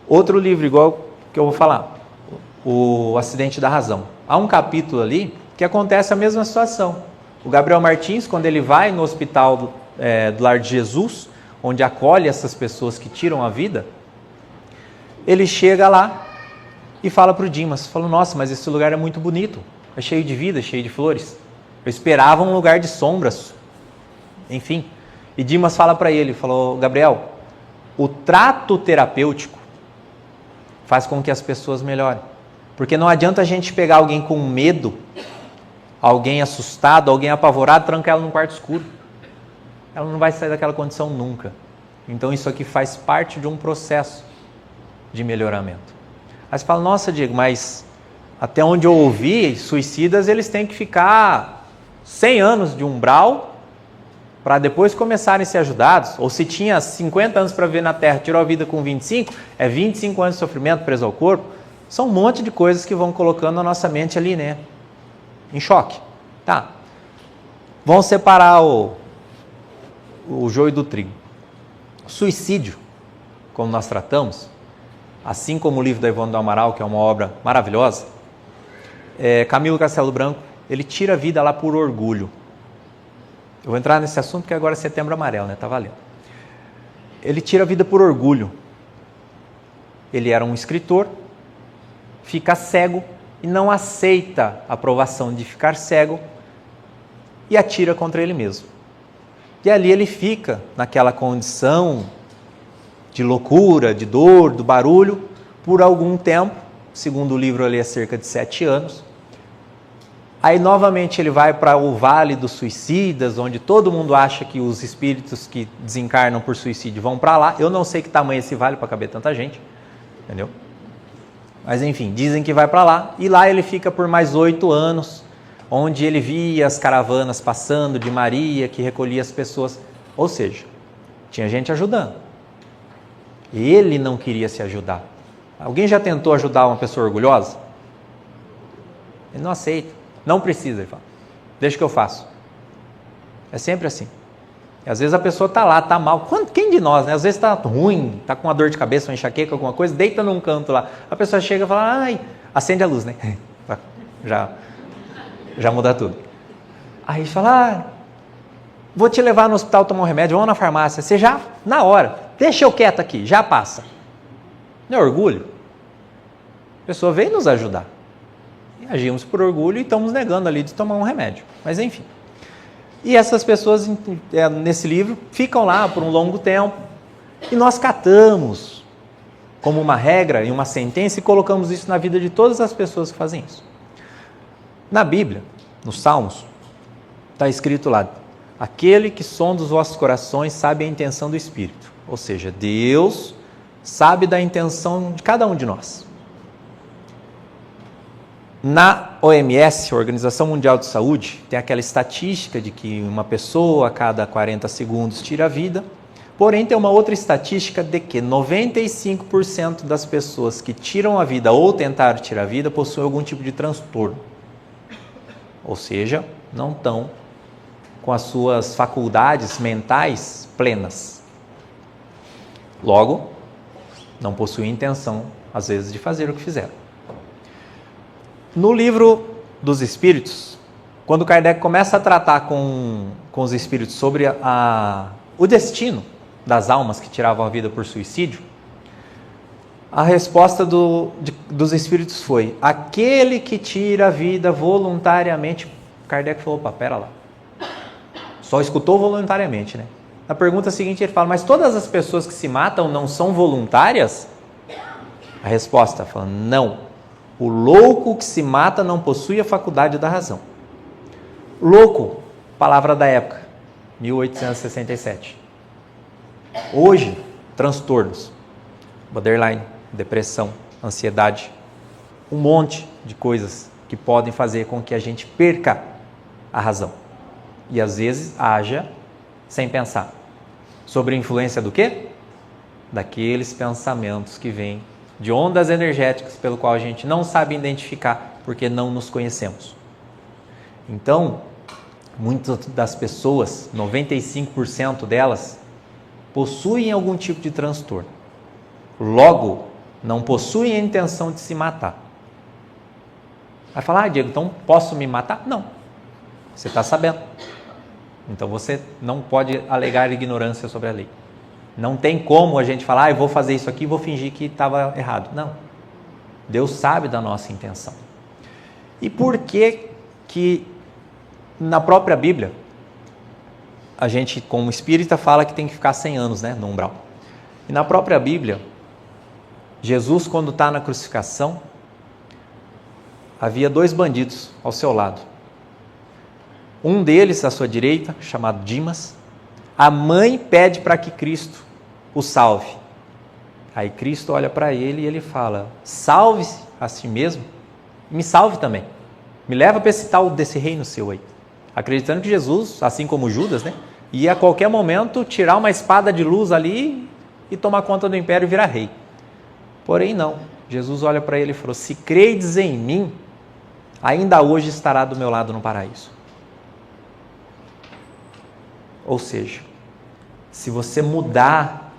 Outro livro igual que eu vou falar, O Acidente da Razão. Há um capítulo ali que acontece a mesma situação. O Gabriel Martins, quando ele vai no hospital do Lar de Jesus, onde acolhe essas pessoas que tiram a vida, ele chega lá e fala para o Dimas, fala, nossa, mas esse lugar é muito bonito, é cheio de vida, cheio de flores. Eu esperava um lugar de sombras, enfim. E Dimas fala para ele, falou, Gabriel, o trato terapêutico faz com que as pessoas melhorem. Porque não adianta a gente pegar alguém com medo, alguém assustado, alguém apavorado, trancar ela num quarto escuro. Ela não vai sair daquela condição nunca. Então isso aqui faz parte de um processo de melhoramento. Aí você fala, nossa, Diego, mas até onde eu ouvi, suicidas eles têm que ficar 100 anos de umbral para depois começarem a ser ajudados, ou se tinha 50 anos para viver na Terra, tirou a vida com 25, é 25 anos de sofrimento preso ao corpo. São um monte de coisas que vão colocando a nossa mente ali, né? Em choque. Tá. Vão separar o joio do trigo. Suicídio, como nós tratamos, assim como o livro da Ivone do Amaral, que é uma obra maravilhosa, Camilo Castelo Branco, ele tira a vida lá por orgulho. Eu vou entrar nesse assunto porque agora é Setembro Amarelo, né? Tá valendo. Ele tira a vida por orgulho. Ele era um escritor, fica cego e não aceita a aprovação de ficar cego e atira contra ele mesmo. E ali ele fica naquela condição de loucura, de dor, do barulho, por algum tempo, segundo o livro ali é cerca de 7 anos. Aí novamente ele vai para o Vale dos Suicidas, onde todo mundo acha que os espíritos que desencarnam por suicídio vão para lá. Eu não sei que tamanho é esse vale para caber tanta gente, entendeu? Mas enfim, dizem que vai para lá, e lá ele fica por mais 8 anos, onde ele via as caravanas passando de Maria, que recolhia as pessoas. Ou seja, tinha gente ajudando. Ele não queria se ajudar. Alguém já tentou ajudar uma pessoa orgulhosa? Ele não aceita. Não precisa, ele fala. Deixa que eu faço. É sempre assim. E às vezes a pessoa está lá, está mal. Quem de nós, né? Às vezes está ruim, está com uma dor de cabeça, uma enxaqueca, alguma coisa, deita num canto lá. A pessoa chega e fala, ai, acende a luz, né? Já muda tudo. Aí fala, vou te levar no hospital tomar um remédio, vamos na farmácia. Você já, na hora, deixa eu quieto aqui, já passa. Não é orgulho? A pessoa veio nos ajudar. E agimos por orgulho e estamos negando ali de tomar um remédio. Mas enfim. E essas pessoas, nesse livro, ficam lá por um longo tempo. E nós catamos como uma regra e uma sentença e colocamos isso na vida de todas as pessoas que fazem isso. Na Bíblia, nos Salmos, está escrito lá, aquele que sonda os vossos corações sabe a intenção do Espírito. Ou seja, Deus sabe da intenção de cada um de nós. Na OMS, Organização Mundial de Saúde, tem aquela estatística de que uma pessoa a cada 40 segundos tira a vida, porém tem uma outra estatística de que 95% das pessoas que tiram a vida ou tentaram tirar a vida possuem algum tipo de transtorno. Ou seja, não estão com as suas faculdades mentais plenas. Logo, não possuem intenção, às vezes, de fazer o que fizeram. No livro dos Espíritos, quando Kardec começa a tratar com os Espíritos sobre o destino das almas que tiravam a vida por suicídio, a resposta dos Espíritos foi, aquele que tira a vida voluntariamente. Kardec falou, opa, pera lá. Só escutou voluntariamente, né? Na pergunta seguinte ele fala, mas todas as pessoas que se matam não são voluntárias? A resposta fala, não. O louco que se mata não possui a faculdade da razão. Louco, palavra da época, 1867. Hoje, transtornos, borderline, depressão, ansiedade, um monte de coisas que podem fazer com que a gente perca a razão. E às vezes haja sem pensar. Sobre a influência do quê? Daqueles pensamentos que vêm de ondas energéticas pelo qual a gente não sabe identificar porque não nos conhecemos. Então, muitas das pessoas, 95% delas, possuem algum tipo de transtorno. Logo, não possuem a intenção de se matar. Vai falar, Diego, então posso me matar? Não. Você está sabendo. Então você não pode alegar ignorância sobre a lei. Não tem como a gente falar, eu vou fazer isso aqui e vou fingir que estava errado. Não. Deus sabe da nossa intenção. E por que na própria Bíblia, a gente, como espírita, fala que tem que ficar 100 anos, né, no umbral. E na própria Bíblia, Jesus, quando está na crucificação, havia 2 bandidos ao seu lado. Um deles, à sua direita, chamado Dimas, a mãe pede para que Cristo o salve. Aí Cristo olha para ele e ele fala, salve-se a si mesmo, me salve também. Me leva para esse tal desse reino seu aí. Acreditando que Jesus, assim como Judas, né, e a qualquer momento tirar uma espada de luz ali e tomar conta do império e virar rei. Porém não, Jesus olha para ele e falou: se credes em mim, ainda hoje estará do meu lado no paraíso. Ou seja, se você mudar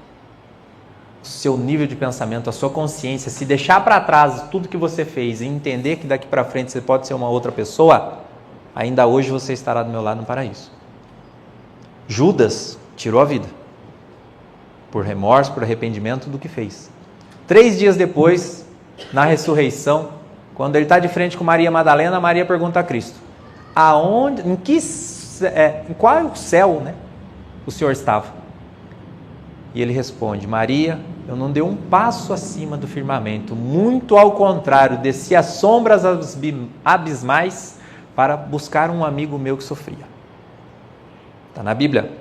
o seu nível de pensamento, a sua consciência, se deixar para trás tudo que você fez e entender que daqui para frente você pode ser uma outra pessoa, ainda hoje você estará do meu lado no paraíso. Judas tirou a vida por remorso, por arrependimento do que fez. 3 dias depois, na ressurreição, quando ele está de frente com Maria Madalena, Maria pergunta a Cristo: em qual céu, né, o Senhor estava? E ele responde: Maria, eu não dei um passo acima do firmamento, muito ao contrário, desci às sombras abismais para buscar um amigo meu que sofria. Está na Bíblia.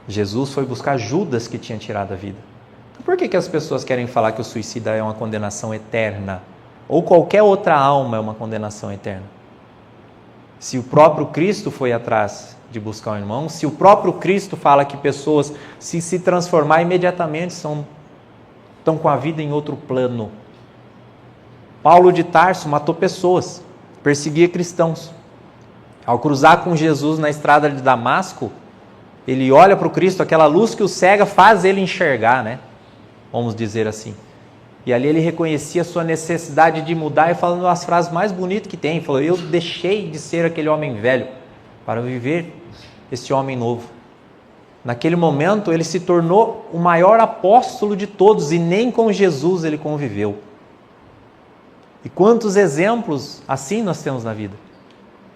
Jesus foi buscar Judas, que tinha tirado a vida. Então, por que as pessoas querem falar que o suicida é uma condenação eterna? Ou qualquer outra alma é uma condenação eterna? Se o próprio Cristo foi atrás de buscar um irmão, se o próprio Cristo fala que pessoas, se transformar imediatamente, estão com a vida em outro plano. Paulo de Tarso matou pessoas, perseguia cristãos. Ao cruzar com Jesus na estrada de Damasco, ele olha para o Cristo, aquela luz que o cega faz ele enxergar, né? Vamos dizer assim. E ali ele reconhecia a sua necessidade de mudar e falando as frases mais bonitas que tem. Ele falou: eu deixei de ser aquele homem velho para viver esse homem novo. Naquele momento ele se tornou o maior apóstolo de todos e nem com Jesus ele conviveu. E quantos exemplos assim nós temos na vida?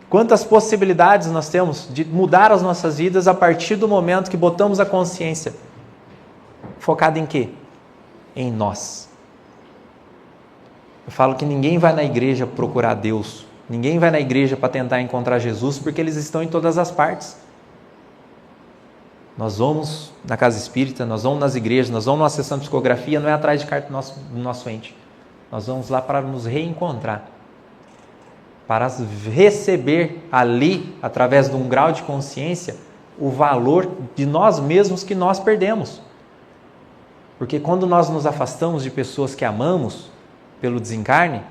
Quantas possibilidades nós temos de mudar as nossas vidas a partir do momento que botamos a consciência focada em quê? Em nós. Eu falo que ninguém vai na igreja procurar Deus, ninguém vai na igreja para tentar encontrar Jesus, porque eles estão em todas as partes. Nós vamos na casa espírita, nós vamos nas igrejas, nós vamos numa sessão de psicografia, não é atrás de carta do nosso ente. Nós vamos lá para nos reencontrar, para receber ali, através de um grau de consciência, o valor de nós mesmos que nós perdemos. Porque quando nós nos afastamos de pessoas que amamos, pelo desencarne,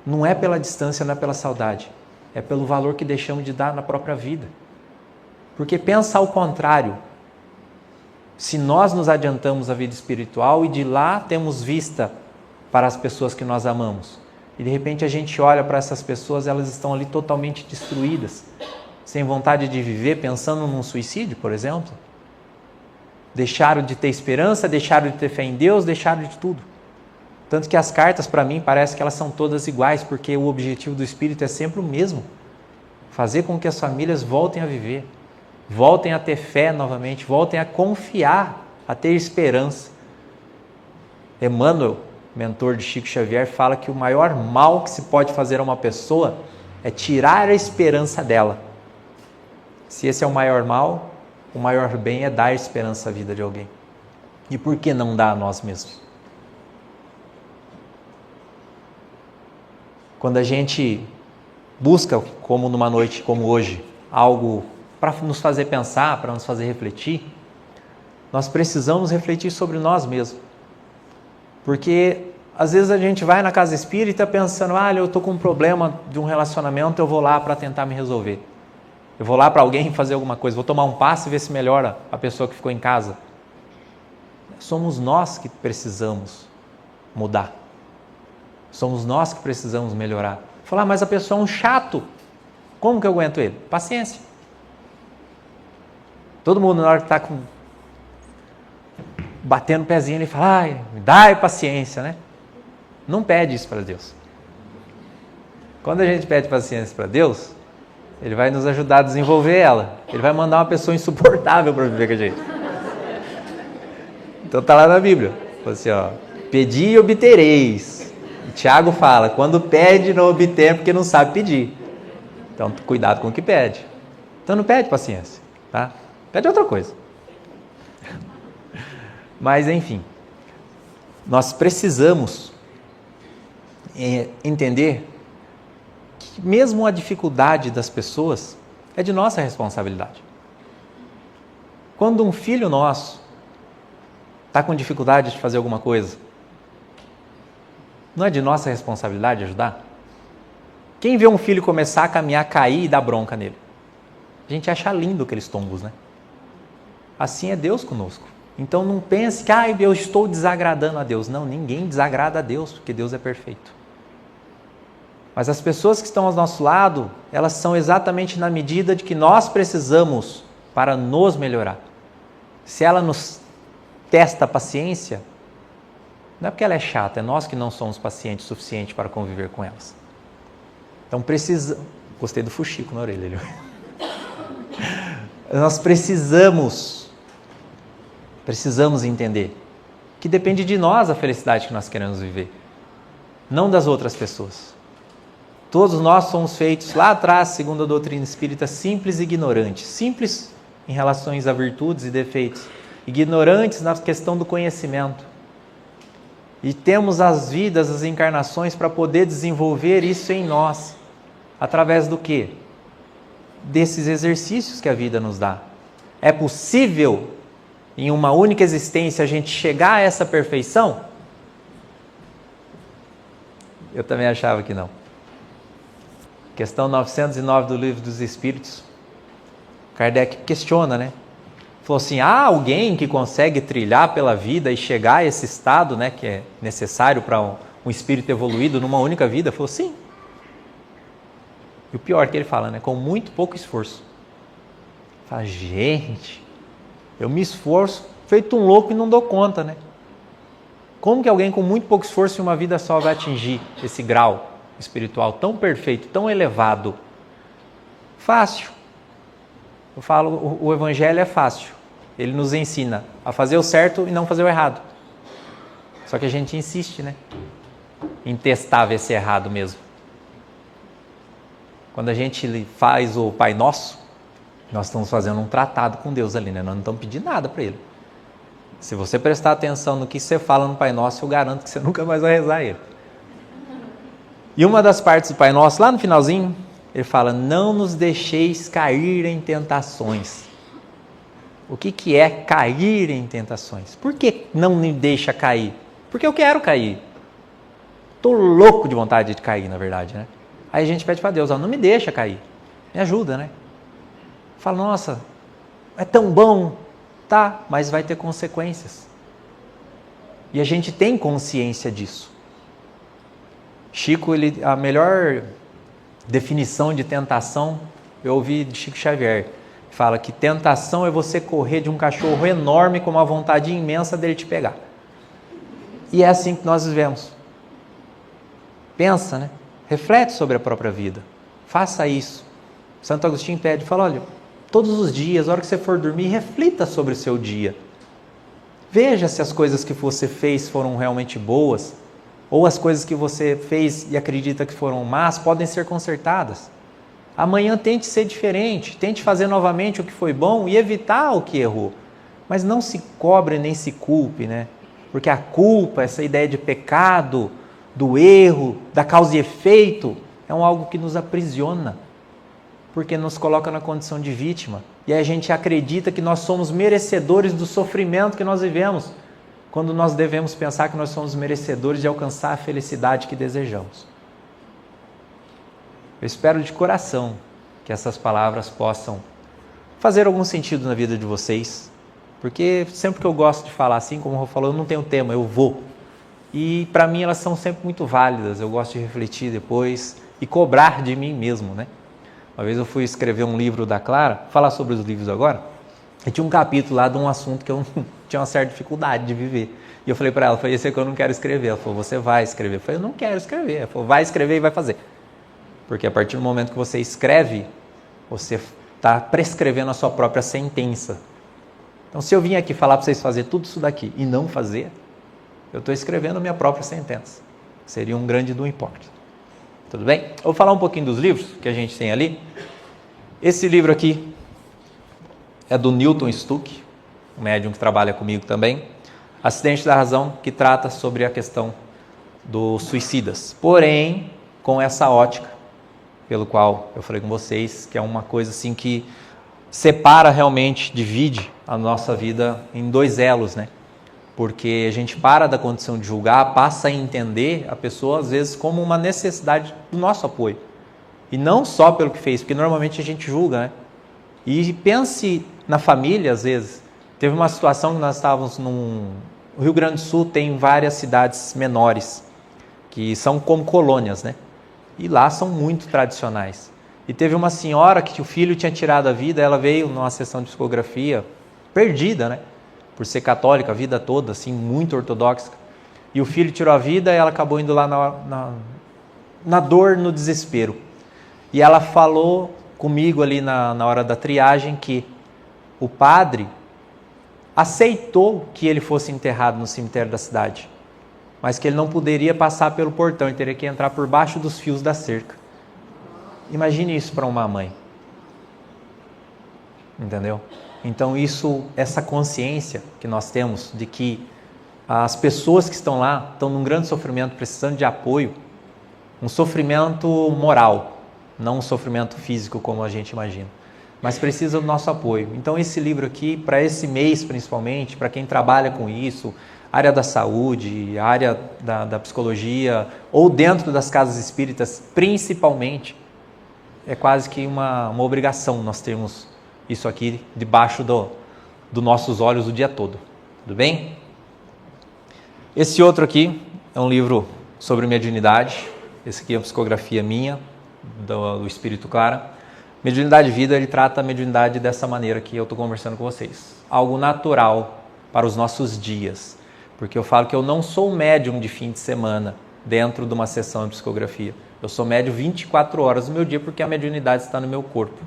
não é pela distância, não é pela saudade, é pelo valor que deixamos de dar na própria vida. Porque pensa ao contrário, se nós nos adiantamos a vida espiritual e de lá temos vista para as pessoas que nós amamos, e de repente a gente olha para essas pessoas, elas estão ali totalmente destruídas, sem vontade de viver, pensando num suicídio, por exemplo. Deixaram de ter esperança, deixaram de ter fé em Deus, deixaram de tudo. Tanto que as cartas, para mim, parece que elas são todas iguais, porque o objetivo do Espírito é sempre o mesmo. Fazer com que as famílias voltem a viver, voltem a ter fé novamente, voltem a confiar, a ter esperança. Emmanuel, mentor de Chico Xavier, fala que o maior mal que se pode fazer a uma pessoa é tirar a esperança dela. Se esse é o maior mal, o maior bem é dar esperança à vida de alguém. E por que não dar a nós mesmos? Quando a gente busca, como numa noite como hoje, algo para nos fazer pensar, para nos fazer refletir, nós precisamos refletir sobre nós mesmos. Porque às vezes a gente vai na casa espírita pensando: olha, eu estou com um problema de um relacionamento, eu vou lá para tentar me resolver. Eu vou lá para alguém fazer alguma coisa, vou tomar um passe e ver se melhora a pessoa que ficou em casa. Somos nós que precisamos mudar. Somos nós que precisamos melhorar. Falar: mas a pessoa é um chato. Como que eu aguento ele? Paciência. Todo mundo na hora que está batendo o pezinho, ele fala: ai, me dá paciência, né? Não pede isso para Deus. Quando a gente pede paciência para Deus, Ele vai nos ajudar a desenvolver ela. Ele vai mandar uma pessoa insuportável para viver com a gente. Então está lá na Bíblia. Assim, ó, pedi e obtereis. E Tiago fala: quando pede não obtém porque não sabe pedir. Então cuidado com o que pede. Então não pede paciência, tá? Pede outra coisa. Mas enfim, nós precisamos entender que mesmo a dificuldade das pessoas é de nossa responsabilidade. Quando um filho nosso está com dificuldade de fazer alguma coisa, não é de nossa responsabilidade ajudar? Quem vê um filho começar a caminhar, cair e dar bronca nele? A gente acha lindo aqueles tombos, né? Assim é Deus conosco. Então não pense que eu estou desagradando a Deus. Não, ninguém desagrada a Deus, porque Deus é perfeito. Mas as pessoas que estão ao nosso lado, elas são exatamente na medida de que nós precisamos para nos melhorar. Se ela nos testa a paciência, não é porque ela é chata, é nós que não somos pacientes o suficiente para conviver com elas. Então gostei do fuxico na orelha. Nós precisamos entender que depende de nós a felicidade que nós queremos viver, não das outras pessoas. Todos nós somos feitos lá atrás, segundo a doutrina espírita, simples e ignorantes. Simples em relação a virtudes e defeitos, ignorantes na questão do conhecimento. E temos as vidas, as encarnações para poder desenvolver isso em nós. Através do quê? Desses exercícios que a vida nos dá. É possível, em uma única existência, a gente chegar a essa perfeição? Eu também achava que não. Questão 909 do Livro dos Espíritos. Kardec questiona, né? Falou assim, há alguém que consegue trilhar pela vida e chegar a esse estado, né, que é necessário para um espírito evoluído numa única vida? Falou, sim. E o pior que ele fala, né, com muito pouco esforço. Fala, gente, eu me esforço feito um louco e não dou conta, né? Como que alguém com muito pouco esforço em uma vida só vai atingir esse grau espiritual tão perfeito, tão elevado? Fácil. Eu falo, o Evangelho é fácil. Ele nos ensina a fazer o certo e não fazer o errado. Só que a gente insiste, né? Em testar ver se é errado mesmo. Quando a gente faz o Pai Nosso, nós estamos fazendo um tratado com Deus ali, né? Nós não estamos pedindo nada para Ele. Se você prestar atenção no que você fala no Pai Nosso, eu garanto que você nunca mais vai rezar Ele. E uma das partes do Pai Nosso, lá no finalzinho, ele fala, não nos deixeis cair em tentações. O que é cair em tentações? Por que não me deixa cair? Porque eu quero cair. Estou louco de vontade de cair, na verdade, né? Aí a gente pede para Deus, não me deixa cair. Me ajuda, né? Fala, nossa, é tão bom. Tá, mas vai ter consequências. E a gente tem consciência disso. Chico, a melhor definição de tentação, eu ouvi de Chico Xavier, fala que tentação é você correr de um cachorro enorme com uma vontade imensa dele te pegar. E é assim que nós vivemos. Pensa, né? Reflete sobre a própria vida. Faça isso. Santo Agostinho pede, fala, olha, todos os dias, na hora que você for dormir, reflita sobre o seu dia. Veja se as coisas que você fez foram realmente boas, ou as coisas que você fez e acredita que foram más podem ser consertadas. Amanhã tente ser diferente, tente fazer novamente o que foi bom e evitar o que errou. Mas não se cobre nem se culpe, né? Porque a culpa, essa ideia de pecado, do erro, da causa e efeito, é algo que nos aprisiona, porque nos coloca na condição de vítima. E aí a gente acredita que nós somos merecedores do sofrimento que nós vivemos, quando nós devemos pensar que nós somos merecedores de alcançar a felicidade que desejamos. Eu espero de coração que essas palavras possam fazer algum sentido na vida de vocês, porque sempre que eu gosto de falar assim, como eu falo, eu não tenho tema, eu vou. E para mim elas são sempre muito válidas, eu gosto de refletir depois e cobrar de mim mesmo, né? Uma vez eu fui escrever um livro da Clara, falar sobre os livros agora, e tinha um capítulo lá de um assunto que eu tinha uma certa dificuldade de viver. E eu falei para ela, esse aqui eu não quero escrever. Ela falou, você vai escrever. Eu falei, eu não quero escrever. Ela falou, vai escrever e vai fazer. Porque a partir do momento que você escreve, você está prescrevendo a sua própria sentença. Então, se eu vim aqui falar para vocês fazer tudo isso daqui e não fazer, eu estou escrevendo a minha própria sentença. Seria um grande do importa. Tudo bem? Eu vou falar um pouquinho dos livros que a gente tem ali. Esse livro aqui é do Newton Stuck, um médium que trabalha comigo também. Acidente da Razão, que trata sobre a questão dos suicidas. Porém, com essa ótica, pelo qual eu falei com vocês, que é uma coisa assim que separa realmente, divide a nossa vida em dois elos, né? Porque a gente para da condição de julgar, passa a entender a pessoa às vezes como uma necessidade do nosso apoio. E não só pelo que fez, porque normalmente a gente julga, né? E pense na família, às vezes. Teve uma situação que nós estávamos no Rio Grande do Sul, tem várias cidades menores, que são como colônias, né? E lá são muito tradicionais. E teve uma senhora que o filho tinha tirado a vida, ela veio numa sessão de psicografia, perdida, né? Por ser católica a vida toda, assim, muito ortodoxa. E o filho tirou a vida e ela acabou indo lá na dor, no desespero. E ela falou comigo ali na hora da triagem que o padre aceitou que ele fosse enterrado no cemitério da cidade, mas que ele não poderia passar pelo portão, ele teria que entrar por baixo dos fios da cerca. Imagine isso para uma mãe. Entendeu? Então essa consciência que nós temos de que as pessoas que estão lá estão num grande sofrimento, precisando de apoio, um sofrimento moral, não um sofrimento físico como a gente imagina, mas precisa do nosso apoio. Então esse livro aqui, para esse mês principalmente, para quem trabalha com isso, área da saúde, área da psicologia, ou dentro das casas espíritas principalmente, é quase que uma obrigação nós termos isso aqui debaixo dos nossos olhos o dia todo. Tudo bem? Esse outro aqui é um livro sobre mediunidade. Esse aqui é uma psicografia minha, do Espírito Clara. Mediunidade de vida, ele trata a mediunidade dessa maneira que eu estou conversando com vocês. Algo natural para os nossos dias. Porque eu falo que eu não sou médium de fim de semana dentro de uma sessão de psicografia. Eu sou médium 24 horas do meu dia porque a mediunidade está no meu corpo.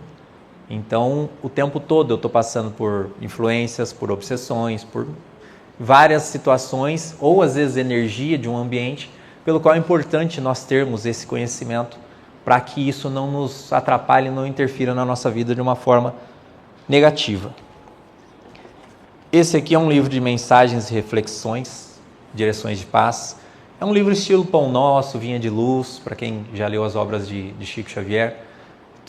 Então, o tempo todo eu estou passando por influências, por obsessões, por várias situações, ou às vezes energia de um ambiente, pelo qual é importante nós termos esse conhecimento para que isso não nos atrapalhe, não interfira na nossa vida de uma forma negativa. Esse aqui é um livro de mensagens e reflexões, direções de paz. É um livro estilo Pão Nosso, Vinha de Luz, para quem já leu as obras de Chico Xavier.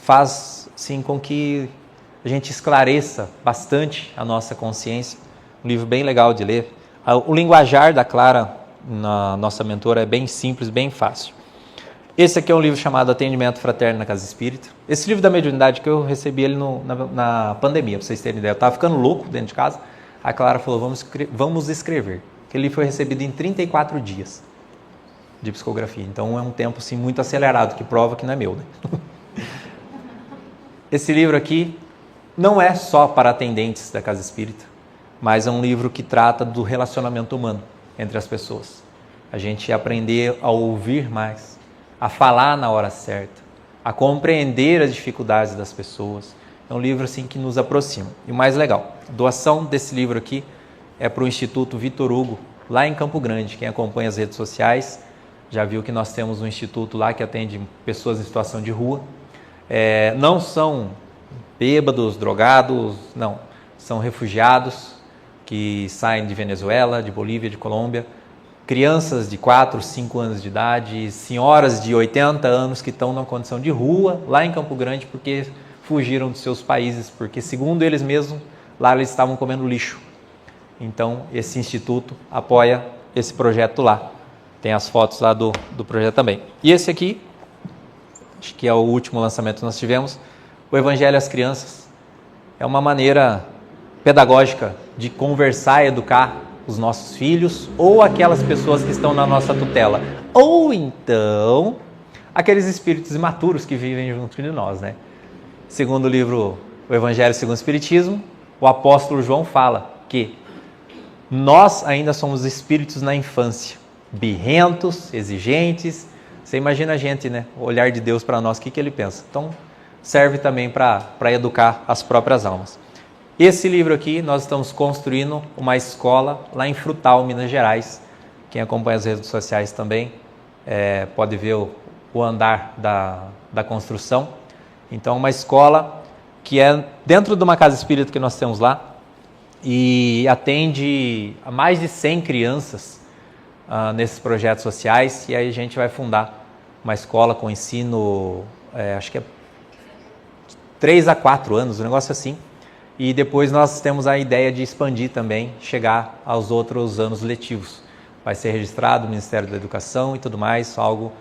Faz, sim, com que a gente esclareça bastante a nossa consciência. Um livro bem legal de ler. O linguajar da Clara, na nossa mentora, é bem simples, bem fácil. Esse aqui é um livro chamado Atendimento Fraterno na Casa Espírita. Esse livro da mediunidade que eu recebi ele na pandemia, para vocês terem ideia. Eu estava ficando louco dentro de casa. A Clara falou, vamos escrever. Aquele livro foi recebido em 34 dias de psicografia. Então é um tempo assim, muito acelerado, que prova que não é meu, né? Esse livro aqui não é só para atendentes da Casa Espírita, mas é um livro que trata do relacionamento humano entre as pessoas. A gente aprender a ouvir mais, a falar na hora certa, a compreender as dificuldades das pessoas. É um livro assim que nos aproxima. E o mais legal, a doação desse livro aqui é para o Instituto Vitor Hugo, lá em Campo Grande. Quem acompanha as redes sociais já viu que nós temos um instituto lá que atende pessoas em situação de rua. Não são bêbados, drogados, não. São refugiados que saem de Venezuela, de Bolívia, de Colômbia. Crianças de 4, 5 anos de idade, senhoras de 80 anos que estão numa condição de rua, lá em Campo Grande, porque fugiram dos seus países, porque segundo eles mesmos, lá eles estavam comendo lixo. Então, esse instituto apoia esse projeto lá. Tem as fotos lá do projeto também. E esse aqui, acho que é o último lançamento que nós tivemos, o Evangelho às Crianças. É uma maneira pedagógica de conversar e educar os nossos filhos ou aquelas pessoas que estão na nossa tutela. Ou então, aqueles espíritos imaturos que vivem junto de nós, né? Segundo o livro O Evangelho segundo o Espiritismo, o apóstolo João fala que nós ainda somos espíritos na infância, birrentos, exigentes. Você imagina a gente, né? O olhar de Deus para nós, o que ele pensa? Então, serve também para educar as próprias almas. Esse livro aqui, nós estamos construindo uma escola lá em Frutal, Minas Gerais. Quem acompanha as redes sociais também pode ver o andar da construção. Então, uma escola que é dentro de uma casa espírita que nós temos lá e atende a mais de 100 crianças nesses projetos sociais. E aí a gente vai fundar uma escola com ensino, acho que é 3 a 4 anos, um negócio assim. E depois nós temos a ideia de expandir também, chegar aos outros anos letivos. Vai ser registrado no Ministério da Educação e tudo mais, algo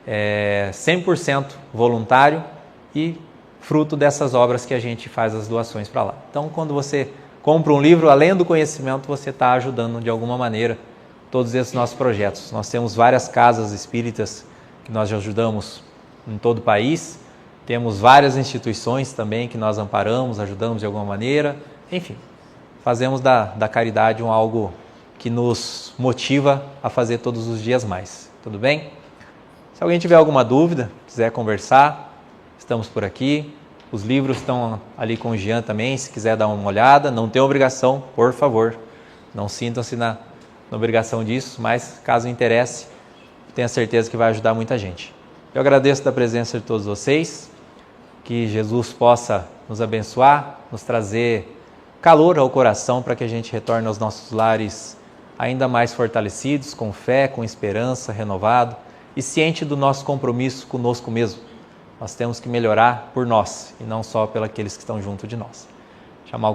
100% voluntário e fruto dessas obras que a gente faz as doações para lá. Então, quando você compra um livro, além do conhecimento, você está ajudando de alguma maneira todos esses nossos projetos. Nós temos várias casas espíritas que nós ajudamos em todo o país, temos várias instituições também que nós amparamos, ajudamos de alguma maneira, enfim, fazemos da caridade algo que nos motiva a fazer todos os dias mais. Tudo bem? Se alguém tiver alguma dúvida, quiser conversar, estamos por aqui. Os livros estão ali com o Jean também, se quiser dar uma olhada. Não tem obrigação, por favor. Não sintam-se na obrigação disso, mas caso interesse, tenha certeza que vai ajudar muita gente. Eu agradeço da presença de todos vocês, que Jesus possa nos abençoar, nos trazer calor ao coração para que a gente retorne aos nossos lares ainda mais fortalecidos, com fé, com esperança, renovado e ciente do nosso compromisso conosco mesmo. Nós temos que melhorar por nós e não só pelos aqueles que estão junto de nós. Chamar o